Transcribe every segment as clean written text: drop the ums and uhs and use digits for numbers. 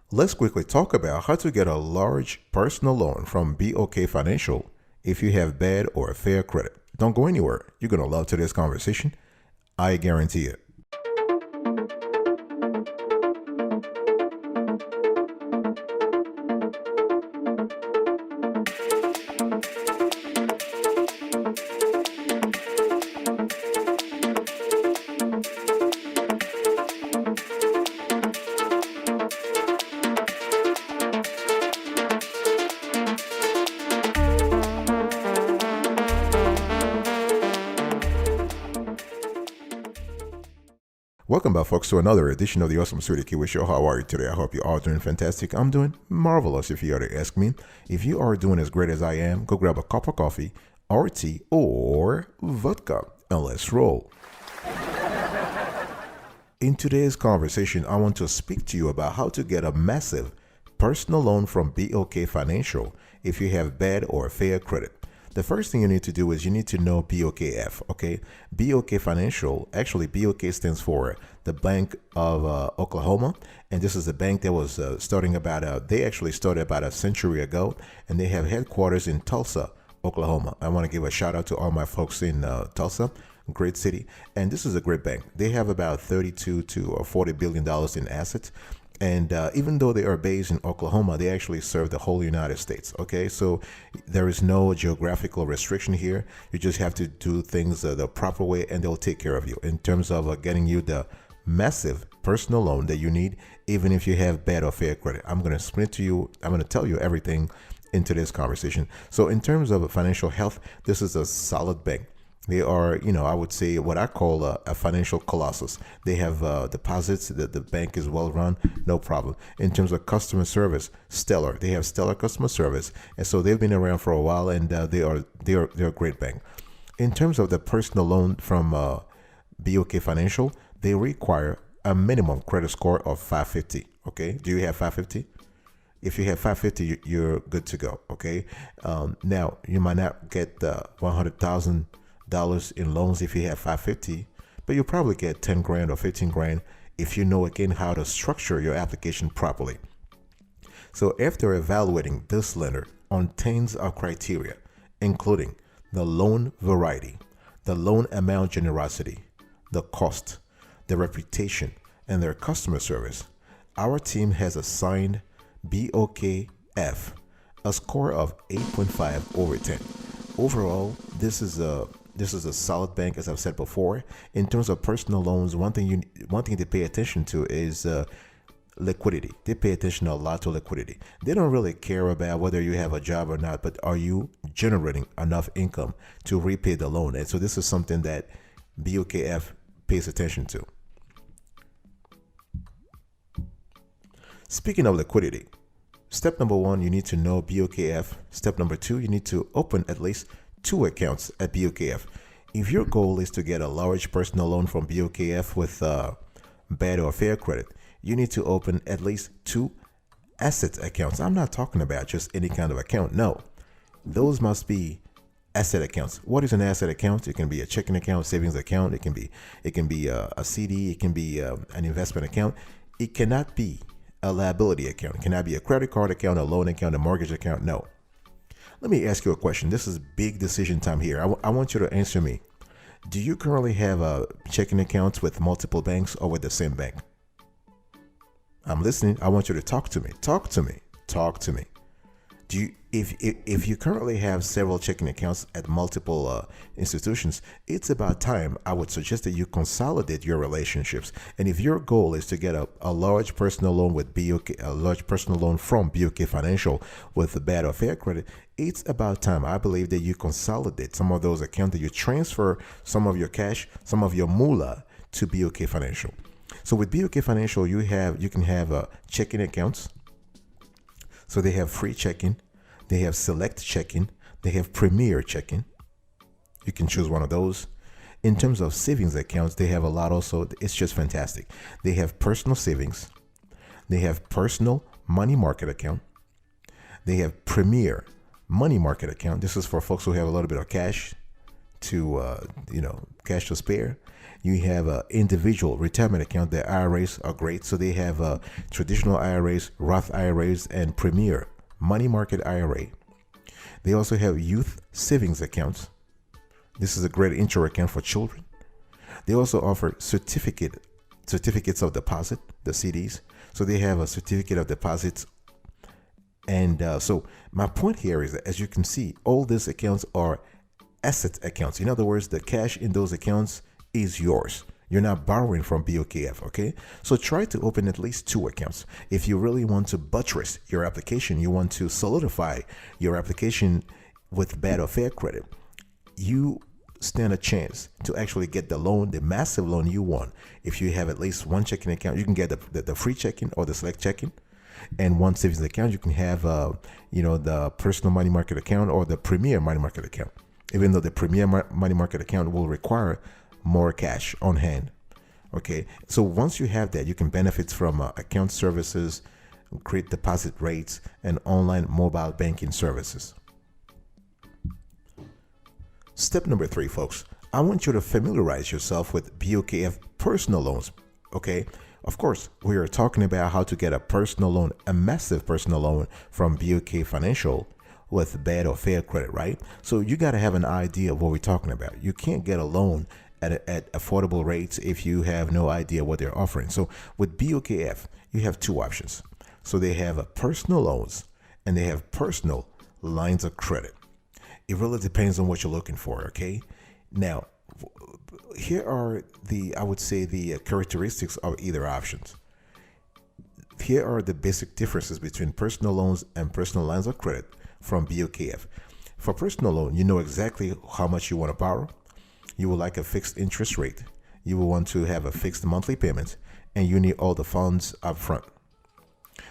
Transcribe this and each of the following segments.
Let's quickly talk about how to get a large personal loan from BOK Financial if you have bad or fair credit. Don't go anywhere. You're going to love today's conversation. I guarantee it. Welcome back, folks, to another edition of the Awesome Sweetie Kiwi Show. How are you today? I hope you are doing fantastic. I'm doing marvelous, if you are to ask me. If you are doing as great as I am, go grab a cup of coffee, or tea, or vodka, and let's roll. In today's conversation, I want to speak to you about how to get a massive personal loan from BOK Financial if you have bad or fair credit. The first thing you need to do is you need to know BOKF, okay? BOK Financial, actually BOK stands for the Bank of Oklahoma, and this is a bank that was they actually started about a century ago, and they have headquarters in Tulsa, Oklahoma. I want to give a shout out to all my folks in Tulsa, great city, and this is a great bank. They have about 32 to $40 billion in assets. And even though they are based in Oklahoma, they actually serve the whole United States. Okay, so there is no geographical restriction here. You just have to do things the proper way, and they'll take care of you in terms of getting you the massive personal loan that you need, even if you have bad or fair credit. I'm going to explain to you. I'm going to tell you everything in today's conversation. So in terms of financial health, this is a solid bank. They are, I would say what I call a financial colossus. They have deposits. The bank is well run, no problem. In terms of customer service, stellar. They have stellar customer service, and so they've been around for a while, and they're a great bank. In terms of the personal loan from BOK Financial, they require a minimum credit score of 550. Okay, do you have 550? If you have 550, you're good to go. Okay, now you might not get the $100,000 in loans if you have 550, but you'll probably get 10 grand or 15 grand if you know again how to structure your application properly. So after evaluating this lender on tens of criteria, including the loan variety, the loan amount generosity, the cost, the reputation, and their customer service, our team has assigned BOKF a score of 8.5 over 10. Overall, this is a solid bank, as I've said before. In terms of personal loans, one thing to pay attention to is liquidity. They pay attention a lot to liquidity. They don't really care about whether you have a job or not, but are you generating enough income to repay the loan? And so this is something that BOKF pays attention to. Speaking of liquidity, step number 1, you need to know BOKF. Step number 2, you need to open at least 2 accounts at BOKF. If your goal is to get a large personal loan from BOKF with bad or fair credit, you need to open at least 2 asset accounts. I'm not talking about just any kind of account. No, those must be asset accounts. What is an asset account? It can be a checking account, savings account. It can be a CD. It can be an investment account. It cannot be a liability account. It cannot be a credit card account, a loan account, a mortgage account. No. Let me ask you a question. This is big decision time here. I want you to answer me. Do you currently have checking accounts with multiple banks or with the same bank? I'm listening. I want you to talk to me. Talk to me. Talk to me. Do you, if you currently have several checking accounts at multiple institutions, it's about time. I would suggest that you consolidate your relationships. And if your goal is to get a large personal loan with a large personal loan from BOK Financial with a bad or fair credit, it's about time. I believe that you consolidate some of those accounts, that you transfer some of your cash, some of your moolah to BOK Financial. So with BOK Financial, you can have checking accounts. So they have free checking, they have select checking, they have premier checking. You can choose one of those. In terms of savings accounts, they have a lot also. It's just fantastic. They have personal savings. They have personal money market account. They have premier money market account. This is for folks who have a little bit of cash to cash to spare. You have individual retirement account. The IRAs are great. So they have traditional IRAs, Roth IRAs, and Premier money market IRA. They also have youth savings accounts. This is a great intro account for children. They also offer certificates of deposit, the CDs. So they have a certificate of deposits. And so my point here is that, as you can see, all these accounts are asset accounts. In other words, the cash in those accounts is yours. You're not borrowing from BOKF, okay? So try to open at least 2 accounts. If you really want to buttress your application, you want to solidify your application with bad or fair credit, you stand a chance to actually get the loan, the massive loan you want. If you have at least 1 checking account, you can get the free checking or the select checking, and 1 savings account. You can have the personal money market account or the premier money market account, even though the premier money market account will require more cash on hand. Okay, so once you have that, you can benefit from account services, great deposit rates, and online mobile banking services. Step number 3, folks, I want you to familiarize yourself with BOKF personal loans. Okay, of course, we are talking about how to get a personal loan, a massive personal loan from BOK Financial with bad or fair credit, right? So you got to have an idea of what we're talking about. You can't get a loan at affordable rates if you have no idea what they're offering. So with BOKF, you have 2 options. So they have a personal loans and they have personal lines of credit. It really depends on what you're looking for, okay? Now, here are I would say the characteristics of either options. Here are the basic differences between personal loans and personal lines of credit from BOKF. For personal loan, you know exactly how much you want to borrow. You will like a fixed interest rate. You will want to have a fixed monthly payment, and you need all the funds up front.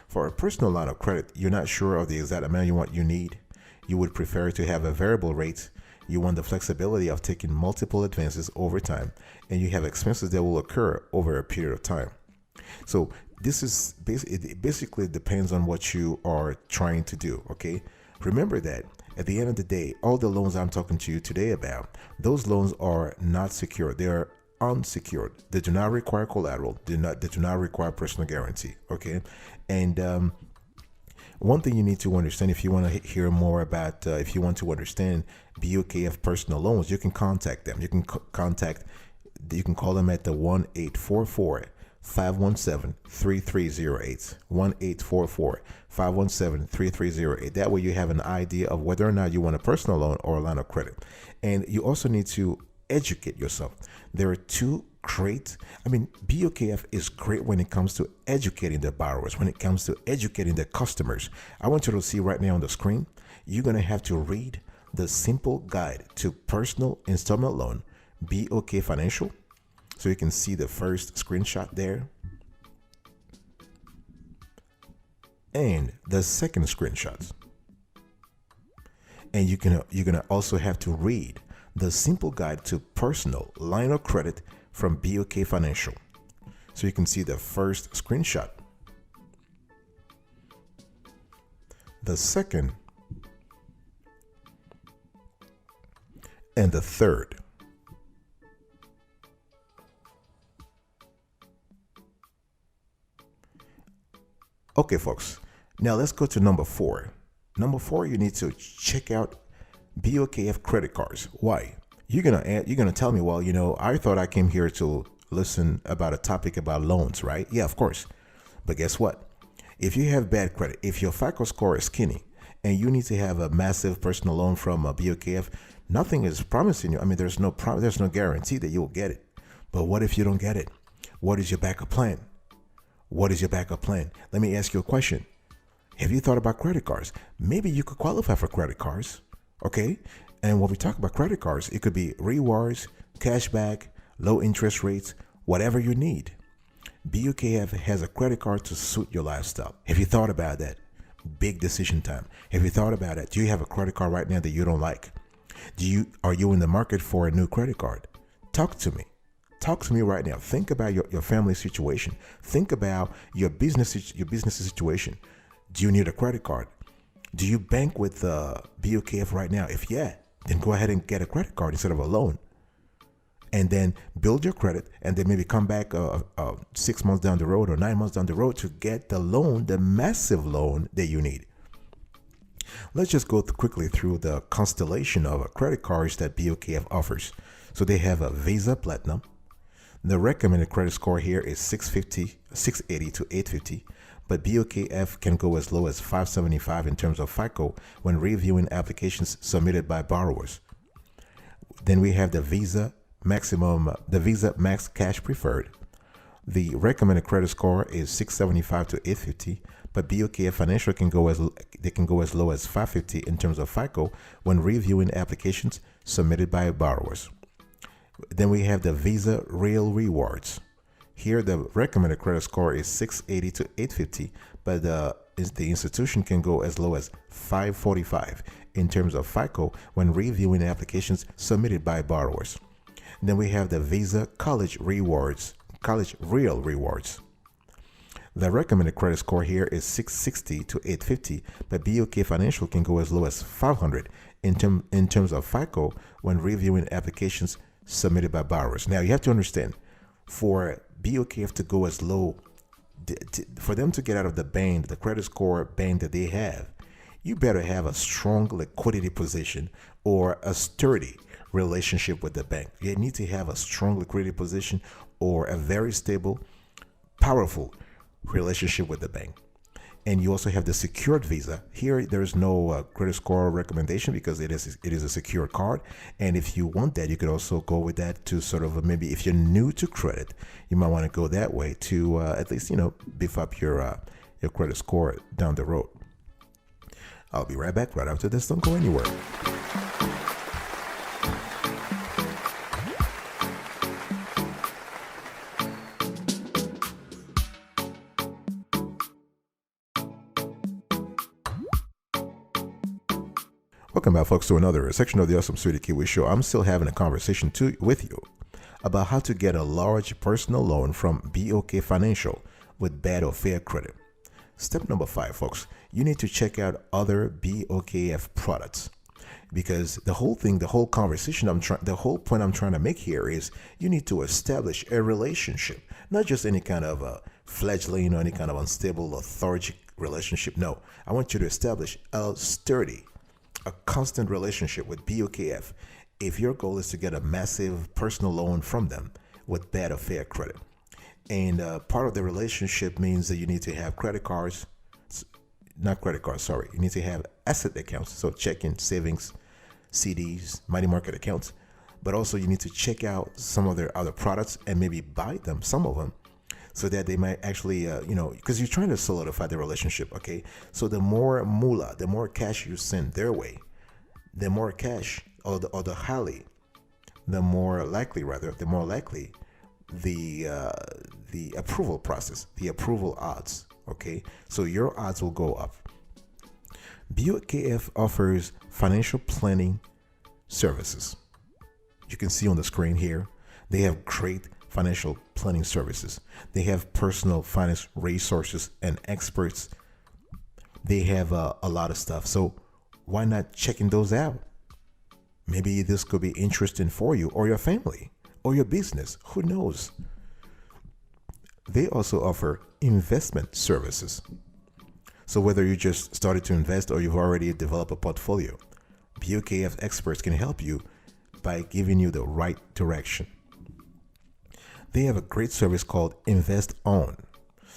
For a personal line of credit, you're not sure of the exact amount you need. You would prefer to have a variable rate. You want the flexibility of taking multiple advances over time, and you have expenses that will occur over a period of time. So this is it basically depends on what you are trying to do, okay? Remember that at the end of the day, all the loans I'm talking to you today about, those loans are not secured. They are unsecured. They do not require collateral. They do not require personal guarantee, okay? And one thing you need to understand, if you want to hear more about, if you want to understand BOKF personal loans, you can contact them. You can you can call them at the 1-844-517-3308, 1-844-517-3308. That way you have an idea of whether or not you want a personal loan or a line of credit. And you also need to educate yourself. There are 2 great, BOKF is great when it comes to educating the borrowers, when it comes to educating the customers. I want you to see right now on the screen, you're going to have to read the simple guide to personal installment loan, BOK Financial. So you can see the first screenshot there and the second screenshot. And you're gonna also have to read the simple guide to personal line of credit from BOK Financial. So you can see the first screenshot, the second, and the third. Okay, folks, now let's go to number 4. Number 4, you need to check out BOKF credit cards. Why? You're gonna tell me, well, I thought I came here to listen about a topic about loans, right? Yeah, of course. But guess what? If you have bad credit, if your FICO score is skinny, and you need to have a massive personal loan from a BOKF, nothing is promising you. There's no guarantee that you will get it. But what if you don't get it? What is your backup plan? What is your backup plan? Let me ask you a question. Have you thought about credit cards? Maybe you could qualify for credit cards, okay? And when we talk about credit cards, it could be rewards, cashback, low interest rates, whatever you need. BOKF has a credit card to suit your lifestyle. Have you thought about that? Big decision time. Have you thought about it? Do you have a credit card right now that you don't like? Are you in the market for a new credit card? Talk to me. Talk to me right now. Think about your family situation. Think about your business situation. Do you need a credit card? Do you bank with BOKF right now? If yeah, then go ahead and get a credit card instead of a loan. And then build your credit, and then maybe come back 6 months down the road or 9 months down the road to get the loan, the massive loan that you need. Let's just go quickly through the constellation of credit cards that BOKF offers. So they have a Visa Platinum. The recommended credit score here is 680 to 850, but BOKF can go as low as 575 in terms of FICO when reviewing applications submitted by borrowers. Then we have the Visa Max Cash Preferred. The recommended credit score is 675 to 850, but BOKF Financial can go as low as 550 in terms of FICO when reviewing applications submitted by borrowers. Then we have the Visa Real Rewards. Here the recommended credit score is 680 to 850, but the institution can go as low as 545 in terms of FICO when reviewing applications submitted by borrowers. Then we have the Visa College Real Rewards. The recommended credit score here is 660 to 850, but BOK Financial can go as low as 500 in terms of FICO when reviewing applications submitted by borrowers. Now you have to understand, for BOKF to go as low, for them to get out of the band, the credit score band that they have, you better have a strong liquidity position or a sturdy relationship with the bank. You need to have a strong liquidity position or a very stable, powerful relationship with the bank. And you also have the secured Visa. Here, there's no credit score recommendation because it is a secured card. And if you want that, you could also go with that to sort of maybe if you're new to credit, you might want to go that way to at least beef up your credit score down the road. I'll be right back right after this. Don't go anywhere. Welcome back, folks, to another section of the Awesome Sweetie Kiwi Show. I'm still having a conversation with you about how to get a large personal loan from BOK Financial with bad or fair credit. Step number 5, folks, you need to check out other BOKF products, because the whole conversation the whole point I'm trying to make here is you need to establish a relationship, not just any kind of a fledgling or any kind of unstable, lethargic relationship. No, I want you to establish a sturdy, a constant relationship with BOKF if your goal is to get a massive personal loan from them with bad or fair credit. And part of the relationship means that you need to have you need to have asset accounts, so checking, savings, CDs, money market accounts. But also you need to check out some of their other products and maybe buy them, some of them, so that they might actually, because you're trying to solidify the relationship, okay? So the more moolah, the more cash you send their way, the more cash, the more likely the approval process, the approval odds, okay? So your odds will go up. BOKF offers financial planning services. You can see on the screen here, they have great financial planning services. They have personal finance resources and experts. They have a lot of stuff. So why not checking those out? Maybe this could be interesting for you or your family or your business. Who knows? They also offer investment services. So whether you just started to invest or you've already developed a portfolio, BOKF experts can help you by giving you the right direction. They have a great service called Invest On.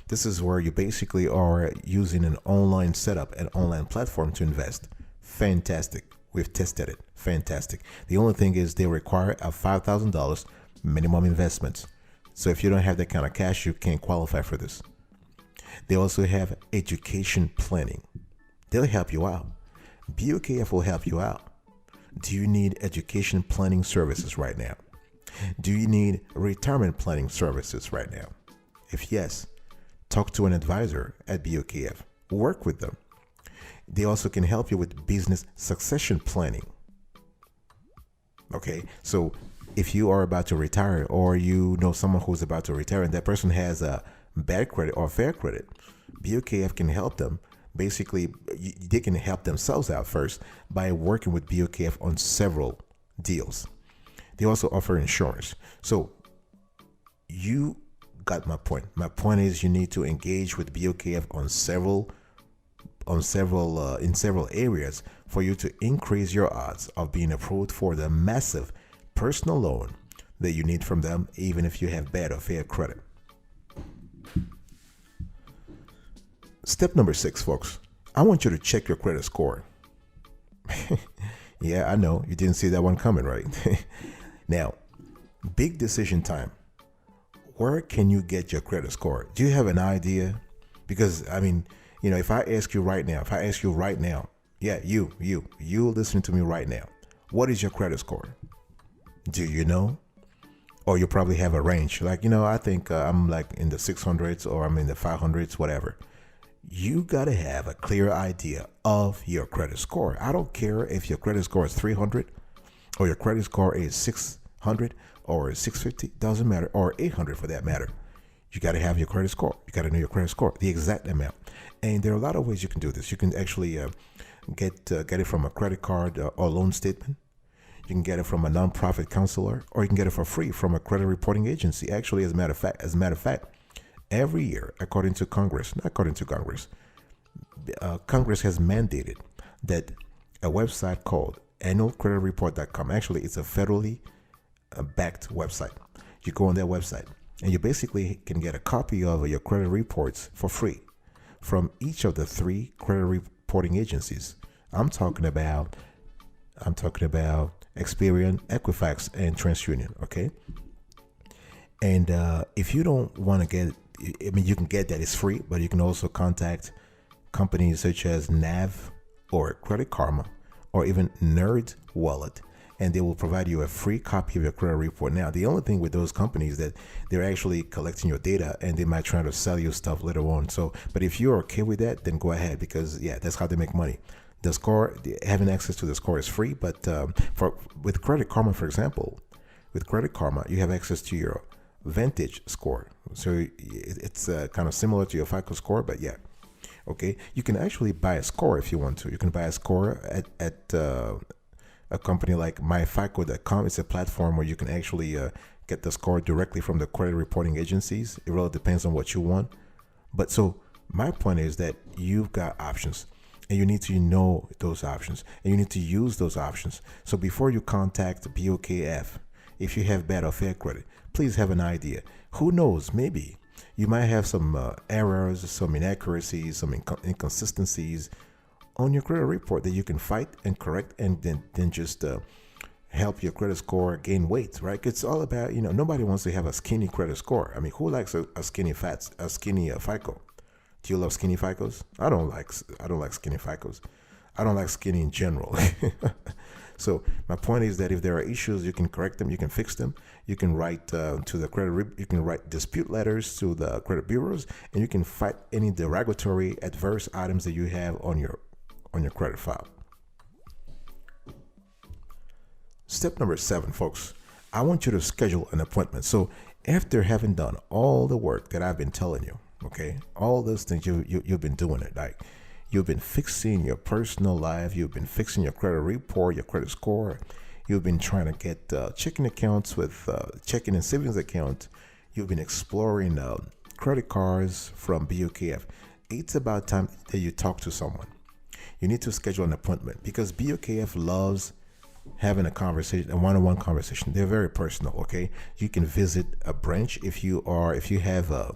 This is where you basically are using an online setup, an online platform to invest. Fantastic. We've tested it. Fantastic. The only thing is they require a $5,000 minimum investment. So if you don't have that kind of cash, you can't qualify for this. They also have education planning. They'll help you out. BOKF will help you out. Do you need education planning services right now? Do you need retirement planning services right now? If yes, talk to an advisor at BOKF. Work with them. They also can help you with business succession planning. Okay, so if you are about to retire or you know someone who's about to retire and that person has a bad credit or fair credit, BOKF can help them Basically, they can help themselves out first by working with BOKF on several deals. They also offer insurance. So you got my point. My point is you need to engage with BOKF in several areas for you to increase your odds of being approved for the massive personal loan that you need from them, even if you have bad or fair credit. Step number 6, folks. I want you to check your credit score. Yeah, I know you didn't see that one coming, right? Now, big decision time. Where can you get your credit score? Do you have an idea? Because I mean, if I ask you right now, yeah, you listening to me right now, what is your credit score? Do you know? Or you probably have a range. Like, I think I'm like in the 600s or I'm in the 500s, whatever. You got to have a clear idea of your credit score. I don't care if your credit score is 300 or your credit score is 600 or 650, doesn't matter, or 800 for that matter. You got to have your credit score. You got to know your credit score, the exact amount. And there are a lot of ways you can do this. You can actually get it from a credit card or loan statement. You can get it from a nonprofit counselor, or you can get it for free from a credit reporting agency. Actually, as a matter of fact, every year, Congress has mandated that a website called annualcreditreport.com. Actually, it's a federally backed website. You go on their website and you basically can get a copy of your credit reports for free from each of the 3 credit reporting agencies. I'm talking about Experian, Equifax, and TransUnion. Okay. And if you don't want to get, you can get that, it's free, but you can also contact companies such as Nav or Credit Karma or even Nerd Wallet, and they will provide you a free copy of your credit report. Now, the only thing with those companies that they're actually collecting your data and they might try to sell you stuff later on. So, but if you're okay with that, then go ahead, because that's how they make money. The score, having access to the score is free, but with Credit Karma, for example, with Credit Karma, you have access to your Vantage score. So it's kind of similar to your FICO score, but yeah. Okay. You can actually buy a score if you want to. You can buy a score at a company like myfico.com. It's a platform where you can actually get the score directly from the credit reporting agencies. It really depends on what you want. But so my point is that you've got options, and you need to know those options, and you need to use those options. So before you contact BOKF, if you have bad or fair credit, please have an idea. Who knows? Maybe you might have some errors, some inaccuracies, some inconsistencies on your credit report that you can fight and correct, and then just help your credit score gain weight, right? It's all about, nobody wants to have a skinny credit score. I mean, who likes a skinny FICO? Do you love skinny FICOs? I don't like skinny FICOs. I don't like skinny in general. So my point is that if there are issues, you can correct them, you can fix them. You can write to the you can write dispute letters to the credit bureaus, and you can fight any derogatory, adverse items that you have on your credit file. Step number 7, folks. I want you to schedule an appointment. So after having done all the work that I've been telling you, okay, all those things you've been doing it, like you've been fixing your personal life, you've been fixing your credit report, your credit score, you've been trying to get checking accounts with checking and savings account, you've been exploring credit cards from BOKF. It's about time that you talk to someone. You need to schedule an appointment, because BOKF loves having a conversation, a one-on-one conversation. They're very personal. Okay, you can visit a branch if you have a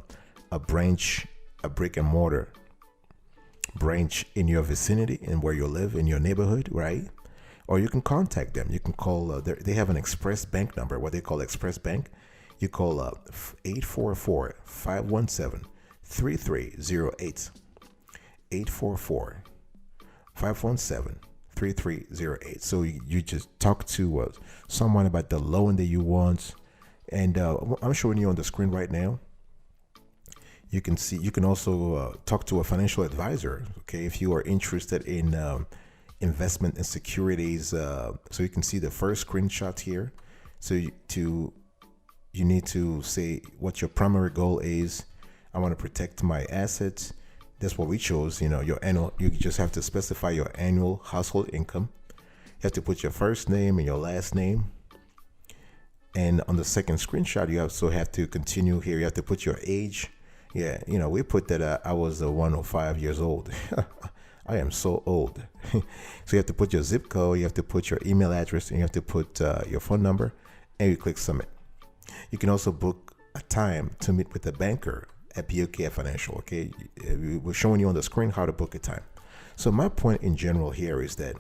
branch, a brick and mortar branch in your vicinity and where you live in your neighborhood, right? Or you can contact them. You can call. They have an express bank number, what they call express bank. You call 844-517-3308. 844-517-3308. So you just talk to someone about the loan that you want, and I'm showing you on the screen right now. You can see. You can also talk to a financial advisor. Okay, if you are interested in investment in securities. So you can see the first screenshot here. So you need to say what your primary goal is. I want to protect my assets. That's what we chose. Your annual, you just have to specify your annual household income. You have to put your first name and your last name. And on the second screenshot, you also have to continue here. You have to put your age. Yeah, we put that I was 105 years old. I am so old. So you have to put your zip code, you have to put your email address, and you have to put your phone number, and you click submit. You can also book a time to meet with a banker at BOK Financial. Okay, we're showing you on the screen how to book a time. So my point in general here is that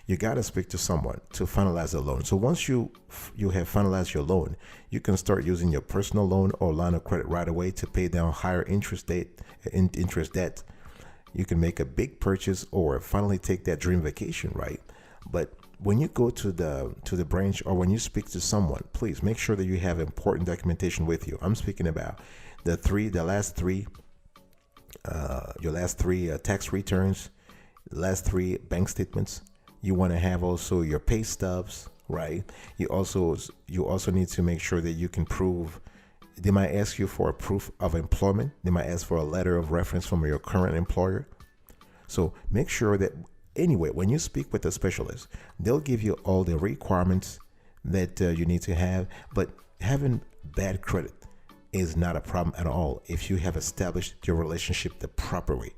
you got to speak to someone to finalize a loan. So once you have finalized your loan, you can start using your personal loan or line of credit right away to pay down higher interest debt. You can make a big purchase or finally take that dream vacation, right? But when you go to the branch or when you speak to someone, please make sure that you have important documentation with you. I'm speaking about your last three tax returns, last three bank statements. You want to have also your pay stubs, right? You also need to make sure that you can prove. They might ask you for a proof of employment. They might ask for a letter of reference from your current employer. So make sure that anyway, when you speak with a specialist, they'll give you all the requirements that you need to have. But having bad credit is not a problem at all if you have established your relationship the proper way.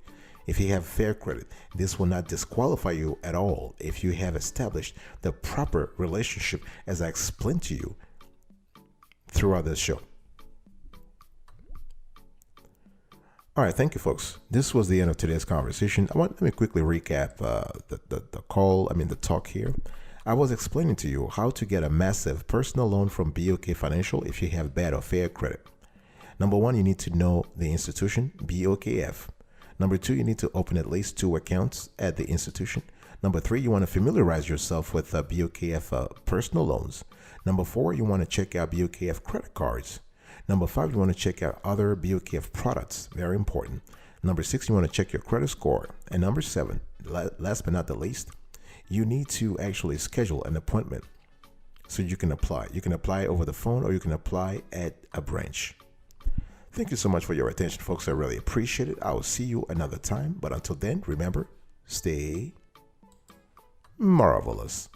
If you have fair credit, this will not disqualify you at all if you have established the proper relationship, as I explained to you throughout this show. All right, thank you, folks. This was the end of today's conversation. Let me quickly recap the talk here. I was explaining to you how to get a massive personal loan from BOK Financial if you have bad or fair credit. Number one, you need to know the institution, BOKF. Number two, you need to open at least 2 accounts at the institution. Number 3, you want to familiarize yourself with BOKF personal loans. Number 4, you want to check out BOKF credit cards. Number 5, you want to check out other BOKF products. Very important. Number 6, you want to check your credit score. And number 7, last but not the least, you need to actually schedule an appointment so you can apply. You can apply over the phone or you can apply at a branch. Thank you so much for your attention, folks. I really appreciate it. I will see you another time. But until then, remember, stay marvelous.